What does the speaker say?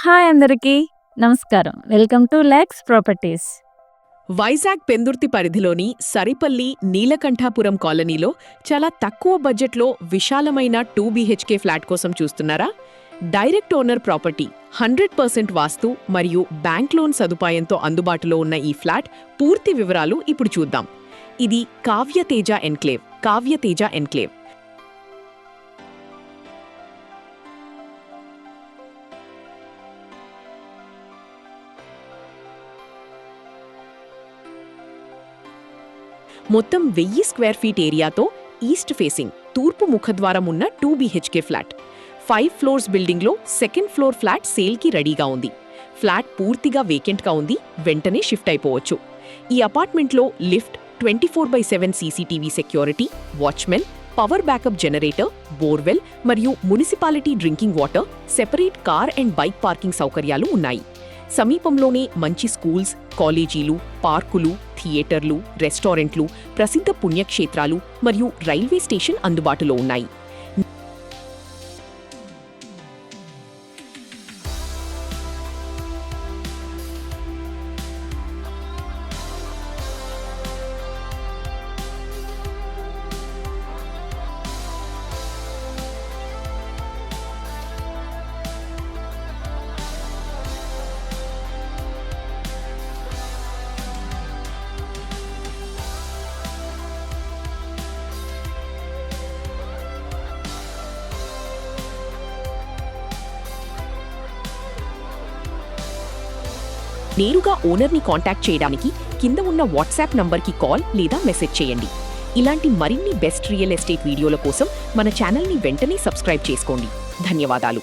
Hi అందరికీ నమస్కారం. Welcome to Lex properties. Vizag Pendurthi పరిధిలోని సరిపల్లి నీలకంఠాపురం కాలనీలో చాలా తక్కువ బడ్జెట్లో విశాలమైన 2 BHK ఫ్లాట్ కోసం చూస్తున్నారా? డైరెక్ట్ ఓనర్ ప్రాపర్టీ, 100% వాస్తు మరియు బ్యాంక్ లోన్ సదుపాయంతో అందుబాటులో ఉన్న ఈ ఫ్లాట్ పూర్తి వివరాలు ఇప్పుడు చూద్దాం. ఇది కావ్యతేజ ఎన్క్లేవ్. మొత్తం 1000 స్క్వేర్ ఫీట్ ఏరియాతో ఈస్ట్ ఫేసింగ్ తూర్పు ముఖద్వారం ఉన్న 2 BHK ఫ్లాట్. 5 ఫ్లోర్స్ బిల్డింగ్లో సెకండ్ ఫ్లోర్ ఫ్లాట్ సేల్కి రెడీగా ఉంది. ఫ్లాట్ పూర్తిగా వేకెంట్గా ఉంది, వెంటనే షిఫ్ట్ అయిపోవచ్చు. ఈ అపార్ట్మెంట్లో lift, 24/7 CCTV security, watchman, power backup generator, borewell మరియు municipality drinking water, separate car and bike parking సౌకర్యాలు ఉన్నాయి. సమీపంలోనే మంచి స్కూల్స్, కాలేజీలు, పార్కులు, థియేటర్లు, రెస్టారెంట్లు, ప్రసిద్ధ పుణ్యక్షేత్రాలు మరియు రైల్వే స్టేషన్ అందుబాటులో ఉన్నాయి. నేరుగా ఓనర్ని కాంటాక్ట్ చేయడానికి కింద ఉన్న వాట్సాప్ నంబర్కి కాల్ లేదా మెసేజ్ చేయండి. ఇలాంటి మరిన్ని బెస్ట్ రియల్ ఎస్టేట్ వీడియోల కోసం మన ఛానల్ని వెంటనే సబ్స్క్రైబ్ చేసుకోండి. ధన్యవాదాలు.